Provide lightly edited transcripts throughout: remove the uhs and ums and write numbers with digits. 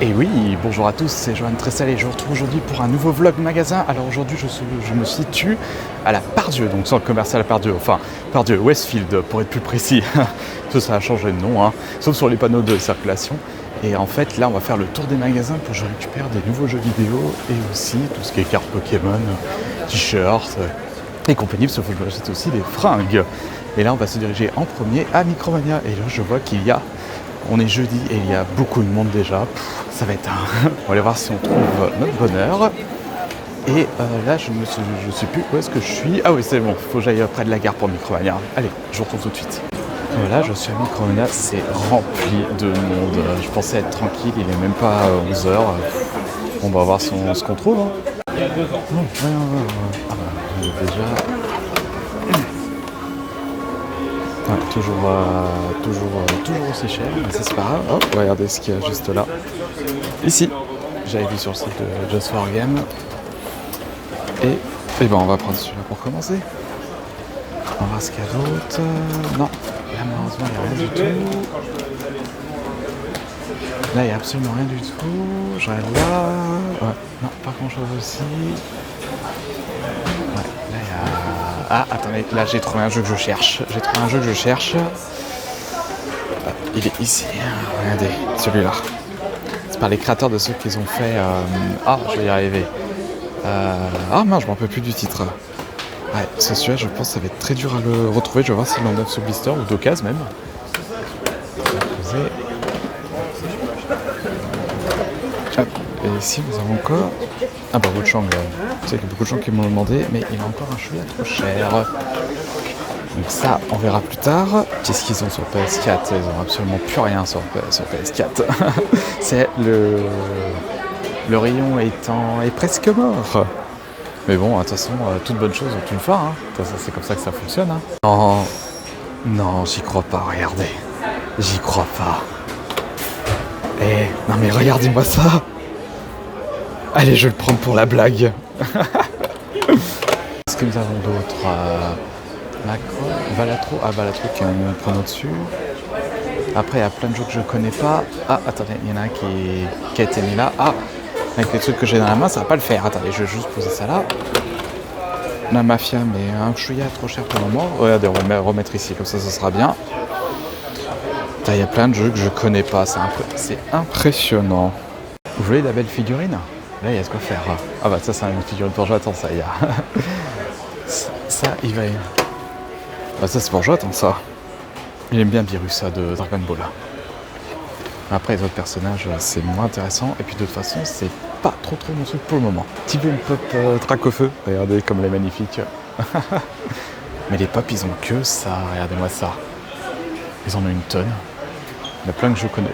Et oui, bonjour à tous, c'est Johan Tressel et je vous retrouve aujourd'hui pour un nouveau vlog magasin. Alors aujourd'hui je me situe à la Part-Dieu, donc centre commercial à Part-Dieu, enfin Part-Dieu, Westfield pour être plus précis. Tout ça a changé de nom, sauf sur les panneaux de circulation. Et en fait là on va faire le tour des magasins pour que je récupère des nouveaux jeux vidéo et aussi tout ce qui est cartes Pokémon, t-shirts et compagnie, parce qu'il faut que j'achète aussi des fringues. Et là on va se diriger en premier à Micromania et là je vois qu'il y a... On est jeudi et il y a beaucoup de monde déjà. Ça va être un... On va aller voir si on trouve notre bonheur. Et là, je sais plus où est-ce que je suis. Ah oui, c'est bon, il faut que j'aille près de la gare pour Micromania. Allez, je vous retrouve tout de suite. Voilà, je suis à Micromania, c'est rempli de monde. Je pensais être tranquille, il n'est même pas 11h. On va voir ce qu'on trouve. Il y a 2 ans. Non, ah bah, déjà... Ouais, toujours aussi cher, mais ça c'est pas grave. Hop, regardez ce qu'il y a juste là. Ici, j'avais vu sur le site de Just for Game. Et ben on va prendre celui-là pour commencer. On va voir ce qu'il y a d'autre. Non, là malheureusement il n'y a rien du tout. Là il n'y a absolument rien du tout. Je regarde là. Ouais, non, pas grand chose aussi. Ouais, là il y a... Ah, attendez, là j'ai trouvé un jeu que je cherche. Il est ici. Regardez, celui-là. C'est par les créateurs de ceux qu'ils ont fait... Ah, je vais y arriver. Ah mince, je m'en peux plus du titre. Ouais, celui-là, je pense que ça va être très dur à le retrouver. Je vais voir s'il en a sous blister ou d'occasion même. Hop. Et ici, nous avons encore... Ah bah, Wuchang. Tu sais qu'il y a beaucoup de gens qui m'ont demandé, mais il a encore un chouïa trop cher. Donc ça, on verra plus tard. Qu'est-ce qu'ils ont sur PS4 ? Ils n'ont absolument plus rien sur PS4. C'est le rayon est presque mort. Mais bon, de toute façon, toute bonne chose ont une fin. C'est comme ça que ça fonctionne. Non, j'y crois pas, regardez. J'y crois pas. Non mais regardez-moi ça. Allez, je vais le prendre pour la blague. Qu'est-ce que nous avons d'autre ? Macro, Balatro. Ah, Balatro qui a un chrono dessus. Après, il y a plein de jeux que je connais pas. Ah, attendez, il y en a un qui a été mis là. Ah, avec les trucs que j'ai dans la main, ça va pas le faire. Attendez, je vais juste poser ça là. La Mafia, mais un chouïa trop cher pour le moment. Regardez, on va remettre ici, comme ça sera bien. Il y a plein de jeux que je connais pas. C'est impressionnant. Vous voulez la belle figurine ? Là, il y a de quoi faire. Ah bah ça, c'est une figurine pour jouer. Attends, ça, il y a... ça, il va... Bah ça, c'est pour jouer, attends, ça. Il aime bien Birusa de Dragon Ball. Après, les autres personnages, c'est moins intéressant. Et puis, de toute façon, c'est pas trop mon truc pour le moment. Petit peu une pop traque au feu. Regardez comme elle est magnifique. Mais les pop, ils ont que ça. Regardez-moi ça. Ils en ont une tonne. Il y a plein que je connais.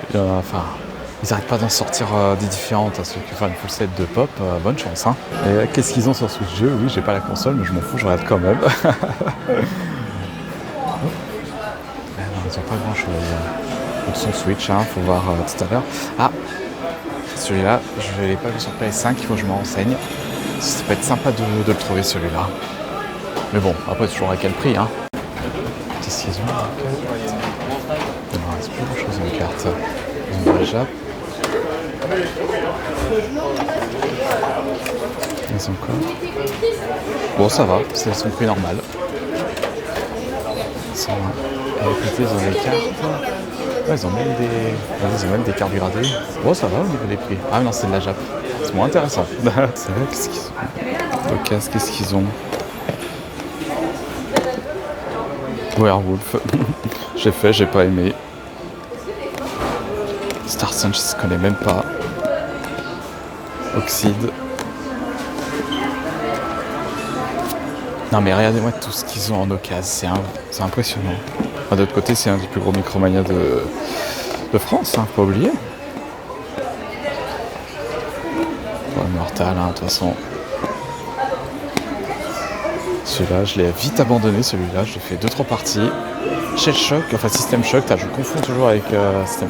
Ils n'arrêtent pas d'en sortir des différentes, ceux qui font une full set de pop, bonne chance. Et qu'est-ce qu'ils ont sur ce jeu ? Oui, j'ai pas la console, mais je m'en fous, je regarde quand même. Non, ils ont pas grand chose. Ils sont Switch, faut voir tout à l'heure. Ah, celui-là, je l'ai pas vu sur PS5, il faut que je me renseigne. Ça peut être sympa de le trouver celui-là. Mais bon, après toujours à quel prix, Qu'est-ce qu'ils ont en carte ? Il ne reste plus grand chose en carte. Ils ont déjà. Ils ont quoi ? Bon, ça va, c'est son prix normal. Écoutez, ils ont des cartes. Ouais, ils ont même des cartes gradées. Bon, ça va au niveau des prix. Ah non, c'est de la Jap. C'est moins intéressant. C'est vrai, qu'est-ce qu'ils ont ? Ocas, qu'est-ce qu'ils ont ? Werewolf. j'ai pas aimé. Star Sun, je ne connais même pas. Oxide. Non mais regardez-moi tout ce qu'ils ont en occasion, c'est impressionnant. D'un autre côté, c'est un des plus gros Micromania de France, faut pas oublier. Bon, Immortal, de toute façon. Celui-là, je l'ai vite abandonné, celui-là, j'ai fait 2-3 parties. Shell Shock, enfin System Shock, je confonds toujours avec System...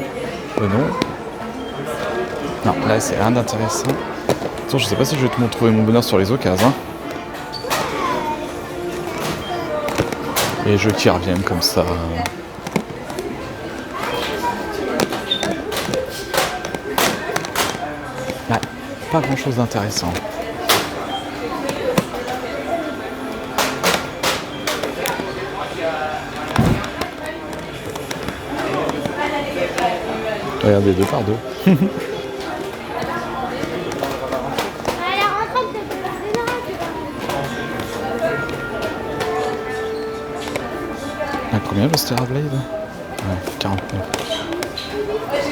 Non, là c'est rien d'intéressant. Attends, je sais pas si je vais te trouver mon bonheur sur les occasions. Et les jeux qui reviennent comme ça. Ouais, pas grand chose d'intéressant. Regardez, 2 par 2. À combien le Stellar Blade? Ouais, 49.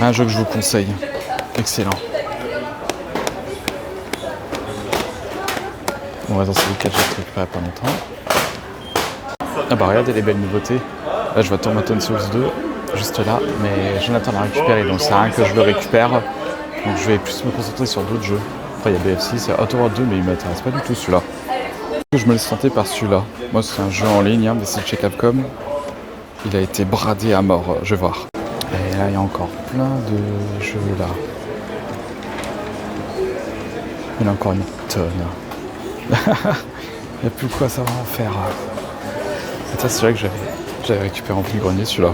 Un jeu que je vous conseille. Excellent. Bon, attends, c'est le 4 j'ai récupéré pas longtemps. Ah bah regardez les belles nouveautés. Là je vois Tomaton Souls 2, juste là, mais Jonathan l'a récupéré, donc c'est rien que je le récupère. Donc je vais plus me concentrer sur d'autres jeux. Après il y a BF6, Outer World 2, mais il m'intéresse pas du tout celui-là. Je me laisse tenter par celui-là. Moi c'est un jeu en ligne, hein, mais c'est chez Capcom. Il a été bradé à mort, je vais voir. Et là il y a encore plein de jeux là. Il y en a encore une tonne. Il n'y a plus quoi savoir en faire. Ça c'est vrai que j'avais récupéré en plus grenier celui-là.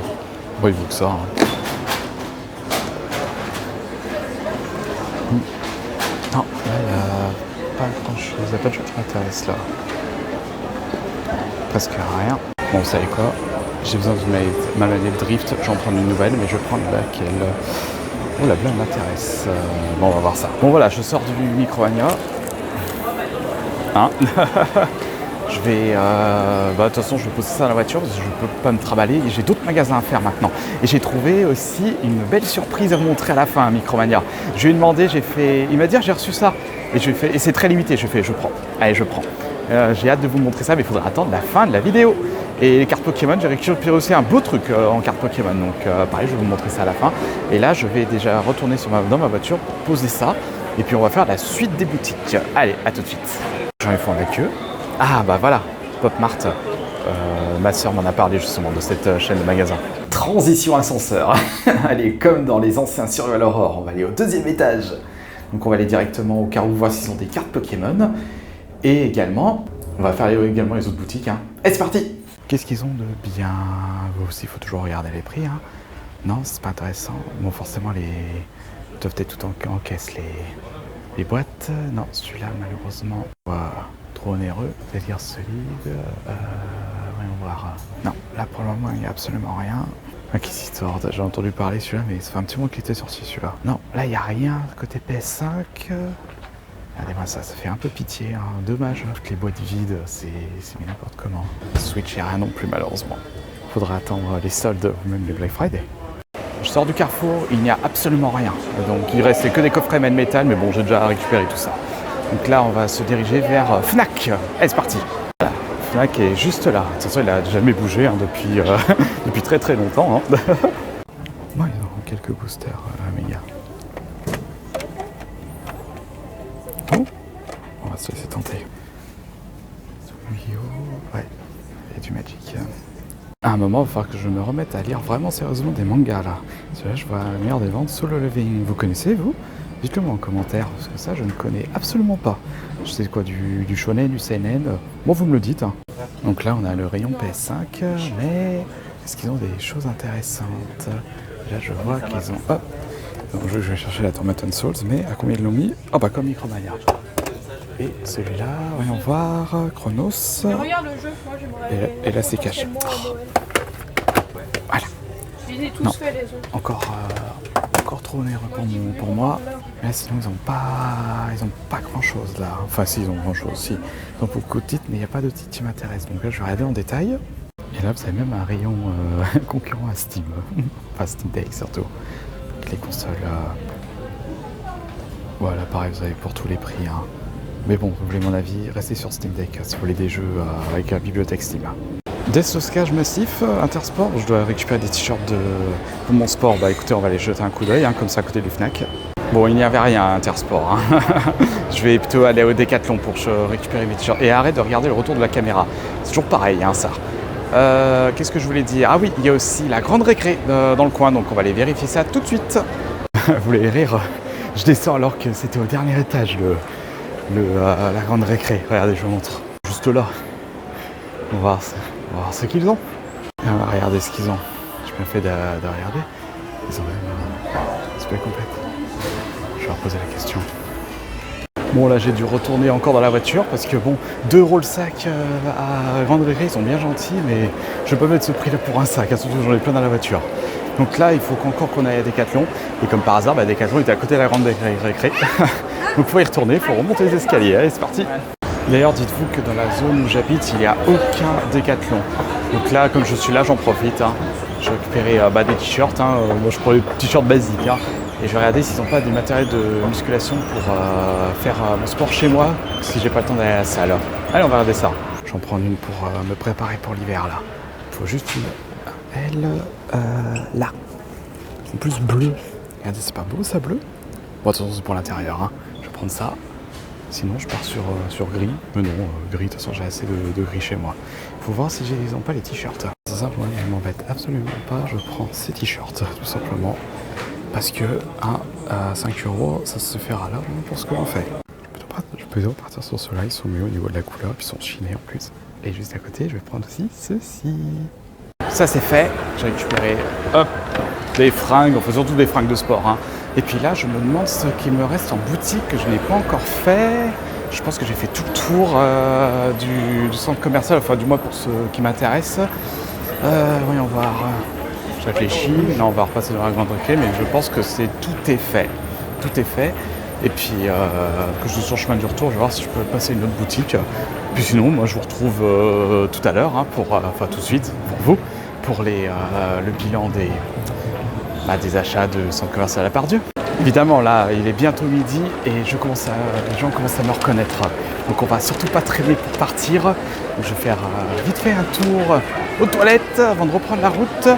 Bon il vaut que ça. Hein. Non, là il n'y a pas grand chose. Il n'y a pas de jeu qui m'intéresse là. Presque rien. Bon vous savez quoi? J'ai besoin de ma manette drift, j'en prends une nouvelle, mais je prends laquelle. Oh la blague m'intéresse. Bon on va voir ça. Bon voilà, je sors du Micromania. Hein. Je vais... de toute façon je vais poser ça dans la voiture parce que je ne peux pas me trimballer. J'ai d'autres magasins à faire maintenant. Et j'ai trouvé aussi une belle surprise à vous montrer à la fin, Micromania. Je lui ai demandé, il m'a dit j'ai reçu ça. Et c'est très limité, je prends. Allez je prends. J'ai hâte de vous montrer ça, mais il faudra attendre la fin de la vidéo. Et les cartes Pokémon, j'ai récupéré aussi un beau truc en cartes Pokémon. Donc pareil, je vais vous montrer ça à la fin. Et là, je vais déjà retourner dans ma voiture pour poser ça. Et puis on va faire la suite des boutiques. Allez, à tout de suite. J'en ai fait avec eux. Ah bah voilà, Pop Mart. Ma soeur m'en a parlé justement de cette chaîne de magasins. Transition ascenseur. Allez, comme dans les anciens Survival Horror, on va aller au 2e étage. Donc on va aller directement au carreau voir s'ils ont des cartes Pokémon. Et également, on va faire également les autres boutiques. Hein. Et c'est parti. Qu'est-ce qu'ils ont de bien? Aussi, il faut toujours regarder les prix. Hein. Non, c'est pas intéressant. Bon, forcément, les doivent être tout en caisse, les boîtes. Non, celui-là, malheureusement, trop onéreux. Délire solide. Voyons voir. Non, là, pour le moment, il n'y a absolument rien. Inquisitor, j'ai entendu parler celui-là, mais ça fait un petit moment qu'il était sorti, celui-là. Non, là, il n'y a rien côté PS5. Regardez-moi ça, ça fait un peu pitié, hein. Dommage, toutes les boîtes vides, c'est n'importe comment. Switch, il n'y a rien non plus malheureusement. Faudra attendre les soldes ou même les Black Friday. Je sors du Carrefour, il n'y a absolument rien. Donc il restait que des coffrets Made Metal, mais bon, j'ai déjà récupéré tout ça. Donc là, on va se diriger vers Fnac. Allez, c'est parti. Voilà, Fnac est juste là. De toute façon, il n'a jamais bougé hein, depuis très très longtemps. Hein. Bon, ils auront quelques boosters méga. Oh, on va se laisser tenter. Ouais, il y a du Magic. À un moment, il va falloir que je me remette à lire vraiment sérieusement des mangas là. Parce que là, je vois la meilleure des ventes, Solo Leveling. Vous connaissez, vous? Dites-le moi en commentaire, parce que ça, je ne connais absolument pas. Je sais quoi, du shonen, du seinen. Bon, vous me le dites. Hein. Donc là, on a le rayon PS5, mais est-ce qu'ils ont des choses intéressantes? Là, je vois qu'ils ont... Hop. Donc, je vais chercher la Tomaton Souls, mais à combien ils l'ont mis? Oh, bah comme Micromania. Et celui-là, voyons voir, Chronos. Mais regarde le jeu, moi j'aimerais... Et là, c'est caché. Voilà. Je les ai tous fait les autres. Encore trop onéreux pour moi. Là, sinon, ils ont pas grand-chose là. Enfin, si, ils ont grand-chose, si. Ils ont beaucoup de titres, mais il n'y a pas de titres qui m'intéressent. Donc là, je vais regarder en détail. Et là, vous avez même un rayon concurrent à Steam. Enfin, Steam Deck surtout. Avec les consoles. Voilà, pareil, vous avez pour tous les prix. Hein. Mais bon, vous voulez mon avis, restez sur Steam Deck si vous voulez des jeux avec la bibliothèque Steam. Deathlockage massif, Intersport, je dois récupérer des t-shirts pour mon sport. Bah écoutez, on va aller jeter un coup d'œil, hein, comme ça à côté du Fnac. Bon, il n'y avait rien à Intersport. Hein. Je vais plutôt aller au Décathlon pour récupérer mes t-shirts. Et arrête de regarder le retour de la caméra. C'est toujours pareil, hein, ça. Qu'est-ce que je voulais dire? Ah oui, il y a aussi la grande récré dans le coin, donc on va aller vérifier ça tout de suite. Vous voulez rire? Je descends alors que c'était au dernier étage, la grande récré. Regardez, je vous montre. Juste là. On va voir ce qu'ils ont. Et on va regarder ce qu'ils ont. J'ai bien fait de regarder. Ils ont même... c'est pas complète. Je vais leur poser la question. Bon là j'ai dû retourner encore dans la voiture parce que bon, 2 € le sac à Grande Récré, ils sont bien gentils, mais je peux mettre ce prix là pour un sac, hein, surtout que j'en ai plein dans la voiture. Donc là il faut qu'on aille à Decathlon, et comme par hasard, Decathlon était à côté de la Grande Récré. Donc il faut y retourner, il faut remonter les escaliers, allez c'est parti. D'ailleurs dites-vous que dans la zone où j'habite, il n'y a aucun Decathlon. Donc là comme je suis là, j'en profite, hein. Je vais récupérer des t-shirts, hein. Moi je prends les t-shirts basiques, hein. Et je vais regarder s'ils n'ont pas du matériel de musculation pour faire mon sport chez moi, si j'ai pas le temps d'aller à la salle. Allez, on va regarder ça. J'en prends une pour me préparer pour l'hiver là. Il faut juste une là. En plus bleu. Regardez, c'est pas beau ça bleu? Bon attention c'est pour l'intérieur, hein. Je vais prendre ça. Sinon je pars sur gris. Mais non, gris, de toute façon j'ai assez de gris chez moi. Il faut voir si ils n'ont pas les t-shirts. C'est ça, moi je m'embête absolument pas. Je prends ces t-shirts tout simplement. Parce que à 5 €, ça se fera là pour ce que l'on fait. Je peux partir sur ceux-là, ils sont mieux au niveau de la couleur, puis ils sont chinés en plus. Et juste à côté, je vais prendre aussi ceci. Ça c'est fait, j'ai récupéré des fringues, enfin surtout des fringues de sport, hein. Et puis là, je me demande ce qu'il me reste en boutique que je n'ai pas encore fait. Je pense que j'ai fait tout le tour du centre commercial, enfin du moins pour ceux qui m'intéressent. Voyons voir. Je réfléchis, là on va repasser dans la Grande Récré, mais je pense que tout est fait. Tout est fait. Et puis que je suis sur le chemin du retour, je vais voir si je peux passer une autre boutique. Puis sinon, moi je vous retrouve tout à l'heure, hein, enfin tout de suite, pour vous, pour le bilan des achats de centre commercial à Pardieu. Évidemment, là, il est bientôt midi et les gens commencent à me reconnaître. Donc on va surtout pas traîner pour partir. Donc, je vais faire vite fait un tour aux toilettes avant de reprendre la route.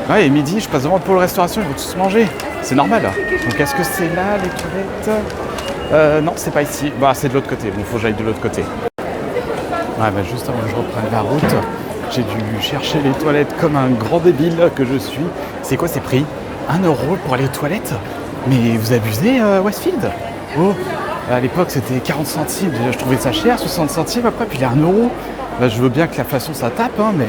Ouais, et midi, je passe devant le pôle restauration, ils vont tous manger. C'est normal. Donc est-ce que c'est là les toilettes? Non, c'est pas ici. Bah, c'est de l'autre côté. Bon, faut que j'aille de l'autre côté. Ouais, bah, juste avant que je reprenne la route, j'ai dû chercher les toilettes comme un grand débile que je suis. C'est quoi ces prix? 1 € pour aller aux toilettes? Mais vous abusez, Westfield? Oh, à l'époque c'était 40 centimes. Déjà, je trouvais ça cher, 60 centimes après, puis il est 1 €. Là, je veux bien que l'inflation ça tape, hein, mais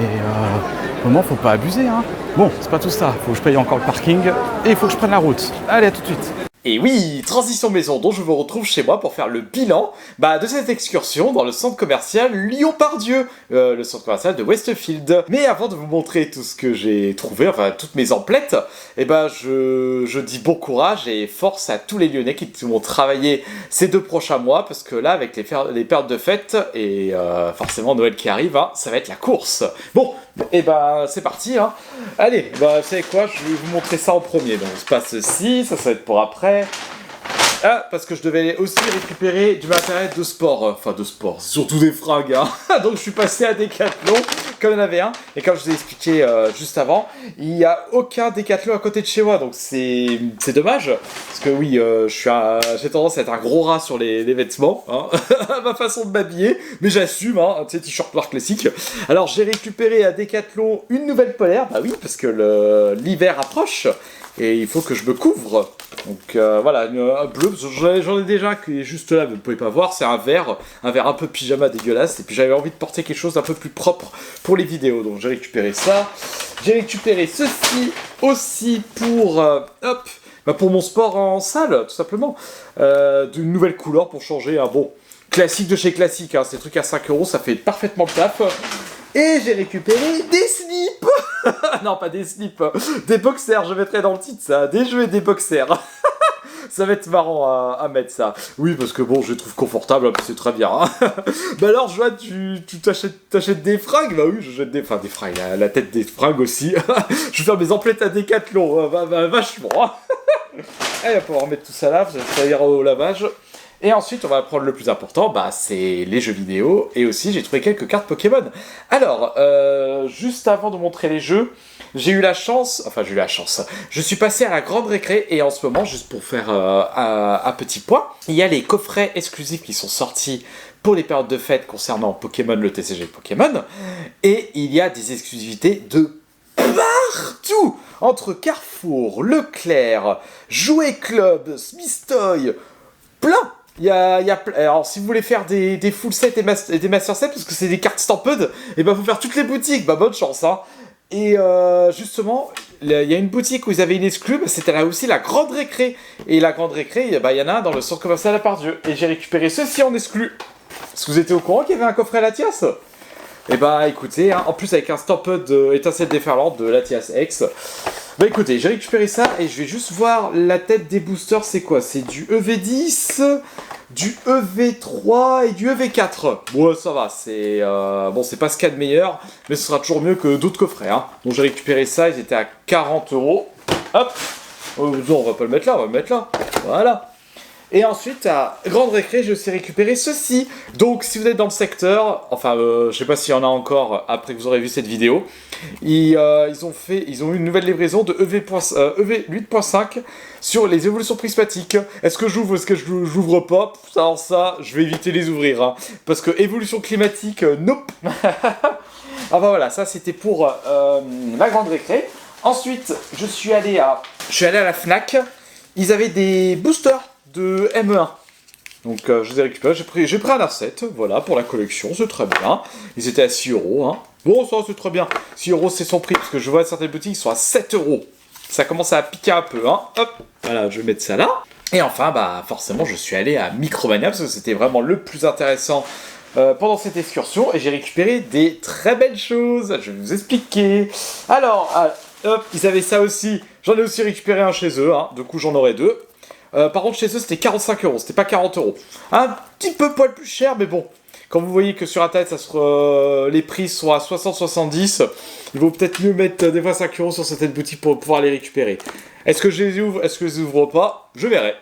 au moment faut pas abuser, hein. Bon, c'est pas tout ça, faut que je paye encore le parking et il faut que je prenne la route. Allez, à tout de suite. Et oui, transition maison, dont je vous retrouve chez moi pour faire le bilan de cette excursion dans le centre commercial Lyon-Pardieu, le centre commercial de Westfield. Mais avant de vous montrer tout ce que j'ai trouvé, enfin toutes mes emplettes, je dis bon courage et force à tous les Lyonnais qui vont travailler ces 2 prochains mois, parce que là, avec les périodes de fête et forcément Noël qui arrive, hein, ça va être la course. Bon, c'est parti, hein. Allez, vous savez quoi, je vais vous montrer ça en premier. Donc, se passe ceci, ça va être pour après. Ah, parce que je devais aussi récupérer du matériel de sport. Enfin, de sport, surtout des fringues, hein. Donc, je suis passé à Decathlon, comme il y en avait un. Et comme je vous ai expliqué juste avant, il n'y a aucun Decathlon à côté de chez moi. Donc, c'est dommage. Parce que oui, j'ai tendance à être un gros rat sur les vêtements, hein. Ma façon de m'habiller. Mais j'assume, hein, un petit t-shirt noir classique. Alors, j'ai récupéré à Decathlon une nouvelle polaire. Bah oui, parce que l'hiver approche. Et il faut que je me couvre. Donc voilà, un bleu, j'en ai déjà qui est juste là, vous ne pouvez pas voir, c'est un vert un peu pyjama dégueulasse. Et puis j'avais envie de porter quelque chose d'un peu plus propre pour les vidéos. Donc j'ai récupéré ça. J'ai récupéré ceci aussi pour mon sport en salle, tout simplement. D'une nouvelle couleur pour changer un bon classique de chez classique, hein. Ces trucs à 5 €, ça fait parfaitement le taf. Et j'ai récupéré des slips. Non, pas des slips, des boxers, je mettrai dans le titre ça, des jeux et des boxers. Ça va être marrant à mettre ça. Oui, parce que bon, je les trouve confortables, c'est très bien, hein. Alors, je vois, tu t'achètes des fringues? Bah oui, je jette des fringues, la tête des fringues aussi. Je vais faire mes emplettes à Decathlon, vachement, hein. Allez, on va pouvoir remettre tout ça là, ça ira au lavage. Et ensuite, on va prendre le plus important, c'est les jeux vidéo. Et aussi, j'ai trouvé quelques cartes Pokémon. Alors, juste avant de montrer les jeux, j'ai eu la chance. Je suis passé à la Grande Récré. Et en ce moment, juste pour faire un petit point, il y a les coffrets exclusifs qui sont sortis pour les périodes de fête concernant Pokémon, le TCG Pokémon. Et il y a des exclusivités de partout, entre Carrefour, Leclerc, Jouet Club, Smith Toy, plein. Alors, si vous voulez faire des full sets et des master sets, parce que c'est des cartes stamped, faut faire toutes les boutiques, bonne chance, hein. Et justement, il y a une boutique où ils avaient une exclue, bah, c'était là aussi la Grande Récré. Et la Grande Récré, bah, il y en a un dans le centre commercial à Pardieu. Et j'ai récupéré ceci en exclu. Est-ce que vous étiez au courant qu'il y avait un coffret Latias? Et bah écoutez, hein, en plus avec un stamp de étincelle déferlante de Latias X. Bah écoutez, j'ai récupéré ça et je vais juste voir la tête des boosters, c'est quoi? C'est du EV10, du EV3 et du EV4. Bon, ça va, c'est bon, c'est pas ce qu'il y a de meilleur, mais ce sera toujours mieux que d'autres coffrets. Hein. Donc j'ai récupéré ça, ils étaient à 40 €. Hop, oh, non, on va pas le mettre là, on va le mettre là. Voilà. Et ensuite, à Grande Récré, j'ai aussi récupéré ceci. Donc, si vous êtes dans le secteur, enfin, je sais pas s'il y en a encore après que vous aurez vu cette vidéo, ils ont eu une nouvelle livraison de EV 8.5 sur les évolutions prismatiques. Est-ce que j'ouvre, est-ce que je l'ouvre pas? Alors ça, je vais éviter de les ouvrir, hein, parce que évolution climatique, nope. Ah bah voilà, ça c'était pour la Grande Récré. Ensuite, je suis allé à la Fnac. Ils avaient des boosters de ME1. Donc je les ai récupérés, j'ai pris un A7, voilà, pour la collection, c'est très bien. Ils étaient à 6 €, hein. Bon, ça c'est très bien. 6 € c'est son prix, parce que je vois certaines boutiques, ils sont à 7 €. Ça commence à piquer un peu, hein. Hop, voilà, je vais mettre ça là. Et enfin, bah forcément, je suis allé à Micromania, parce que c'était vraiment le plus intéressant pendant cette excursion, et j'ai récupéré des très belles choses, je vais vous expliquer. Alors, hop, ils avaient ça aussi, j'en ai aussi récupéré un chez eux, hein. Du coup j'en aurai deux. Par contre, chez eux, c'était 45 €, c'était pas 40 €. Un petit peu poil plus cher, mais bon. Quand vous voyez que sur Internet, les prix sont à 60-70, il vaut peut-être mieux mettre des fois 5 € sur certaines boutiques pour pouvoir les récupérer. Est-ce que je les ouvre? Est-ce que je les ouvre pas? Je verrai.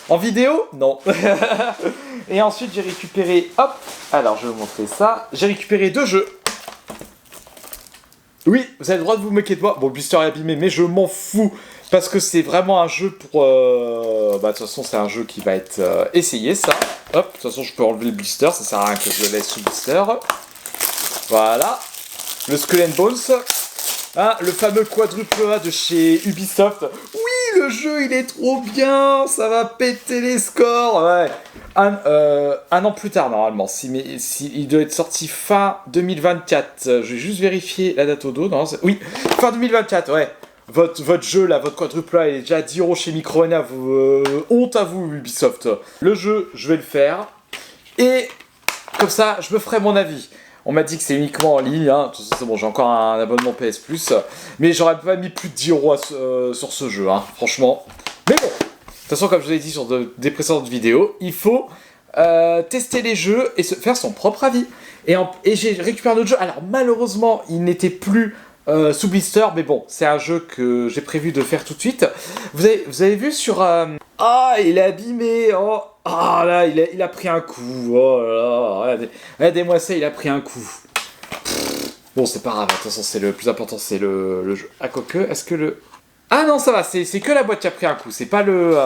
En vidéo? Non. Et ensuite, j'ai récupéré... Hop. Alors, je vais vous montrer ça. J'ai récupéré 2 jeux. Oui, vous avez le droit de vous moquer de moi. Bon, le blister est abîmé, mais je m'en fous. Parce que c'est vraiment un jeu pour... Bah, de toute façon, c'est un jeu qui va être essayé, ça. Hop, de toute façon, je peux enlever le blister. Ça sert à rien que je le laisse sous blister. Voilà. Le Skull and Bones. Hein, le fameux quadruple A de chez Ubisoft. Oui, le jeu, il est trop bien. Ça va péter les scores. Ouais. Un an plus tard, normalement. Il doit être sorti fin 2024. Je vais juste vérifier la date au dos. Non, oui, fin 2024, ouais. Votre jeu, là, votre quadruple A, il est déjà à 10 € chez Micromania. Honte à vous, Ubisoft. Le jeu, je vais le faire. Et comme ça, je me ferai mon avis. On m'a dit que c'est uniquement en ligne. Hein. C'est bon, j'ai encore un abonnement PS Plus. Mais j'aurais pas mis plus de 10 € sur ce jeu, hein, franchement. Mais bon, de toute façon, comme je vous l'ai dit sur des précédentes vidéos, il faut tester les jeux et se faire son propre avis. Et j'ai récupéré un autre jeu. Alors, malheureusement, il n'était plus... sous blister, mais bon, c'est un jeu que j'ai prévu de faire tout de suite. Vous avez vu sur... Ah, il est abîmé. Oh, ah là, il a pris un coup. Oh là là, regardez-moi ça, il a pris un coup. Bon, c'est pas grave, attention, c'est le plus important, c'est le jeu. Ah, quoique, est-ce que le... Ah non, ça va, c'est que la boîte qui a pris un coup, c'est pas le...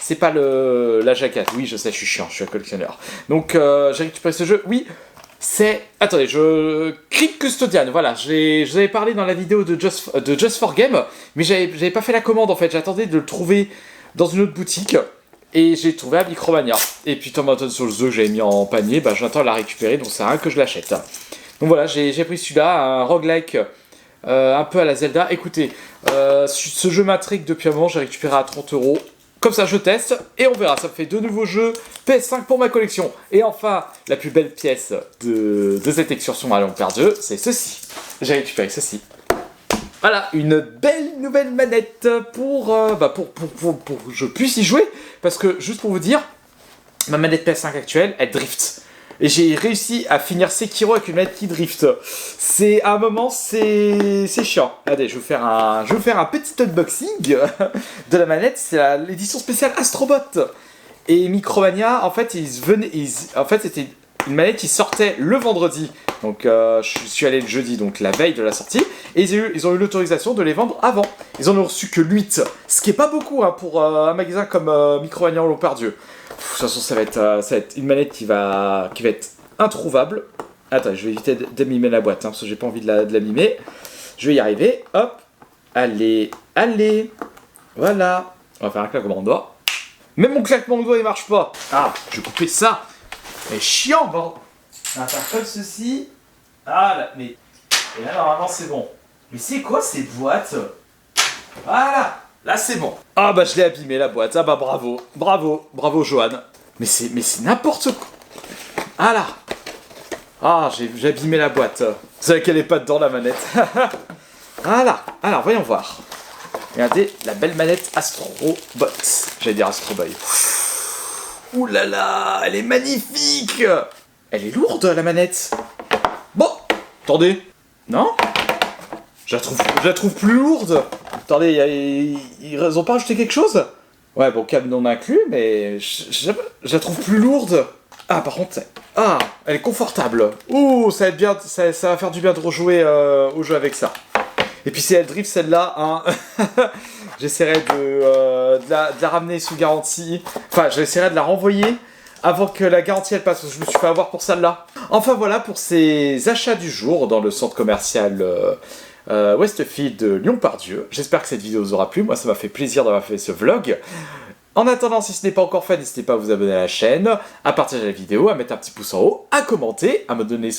c'est pas la jaquette. Oui, je sais, je suis chiant, je suis un collectionneur. Donc, j'ai récupéré ce jeu, oui. C'est... Attendez, Crypt Custodian, voilà, je vous avais parlé dans la vidéo de Just for Game, mais j'avais pas fait la commande en fait, j'attendais de le trouver dans une autre boutique, et j'ai trouvé à Micromania. Et puis Tomato sur le jeu que j'avais mis en panier, bah j'attends à la récupérer, donc c'est rien que je l'achète. Donc voilà, j'ai pris celui-là, un roguelike un peu à la Zelda. Écoutez, ce jeu m'intrigue depuis un moment, j'ai récupéré à 30 €. Comme ça, je teste et on verra. Ça me fait 2 nouveaux jeux PS5 pour ma collection. Et enfin, la plus belle pièce de cette excursion à Longue Perdieu, c'est ceci. J'ai récupéré ceci. Voilà, une belle nouvelle manette pour que je puisse y jouer. Parce que, juste pour vous dire, ma manette PS5 actuelle, elle drift. Et j'ai réussi à finir Sekiro avec une manette qui drift. C'est à un moment, c'est chiant. Regardez, je vais vous faire un petit unboxing de la manette. C'est l'édition spéciale Astrobot. Et Micromania, en fait, c'était une manette qui sortait le vendredi. Donc, je suis allé le jeudi, donc la veille de la sortie. Et ils ont eu l'autorisation de les vendre avant. Ils en ont reçu que 8. Ce qui est pas beaucoup hein, pour un magasin comme Micromania en Long-Perdieu. De toute façon, ça va être une manette qui va être introuvable. Attends, je vais éviter d'abîmer la boîte, hein, parce que j'ai pas envie de la mimer. Je vais y arriver. Hop. Allez. Voilà. On va faire un claquement de doigts. Même mon claquement de doigts, il marche pas. Ah, je vais couper ça. C'est chiant, bordel. On va faire comme ceci. Ah là, mais... Et là, normalement, c'est bon. Mais c'est quoi cette boîte? Voilà, là, c'est bon. Ah bah, je l'ai abîmé, la boîte. Ah bah, bravo. Bravo. Bravo, Johan. Mais c'est n'importe quoi. Ah là. Ah, j'ai abîmé la boîte. Vous savez qu'elle n'est pas dedans, la manette. Voilà. Alors, voyons voir. Regardez la belle manette Astrobot. J'allais dire Astro Boy. Ouh là là, elle est magnifique. Elle est lourde, la manette. Bon, attendez. Non, je la trouve plus lourde. Attendez, ils ont pas ajouté quelque chose? Ouais, bon, câble non inclus, mais je la trouve plus lourde. Ah, par contre, elle est confortable. Ouh, ça va être bien, ça va faire du bien de rejouer au jeu avec ça. Et puis si elle drift celle-là, hein, j'essaierai de la ramener sous garantie. Enfin, j'essaierai de la renvoyer avant que la garantie elle passe, parce que je me suis fait avoir pour celle-là. Enfin voilà pour ces achats du jour dans le centre commercial Westfield de Lyon-Part-Dieu. J'espère que cette vidéo vous aura plu. Moi, ça m'a fait plaisir d'avoir fait ce vlog. En attendant, si ce n'est pas encore fait, n'hésitez pas à vous abonner à la chaîne, à partager la vidéo, à mettre un petit pouce en haut, à commenter, à me donner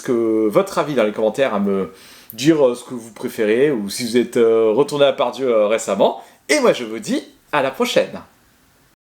votre avis dans les commentaires, à me dire ce que vous préférez ou si vous êtes retourné à Part-Dieu récemment. Et moi, je vous dis à la prochaine.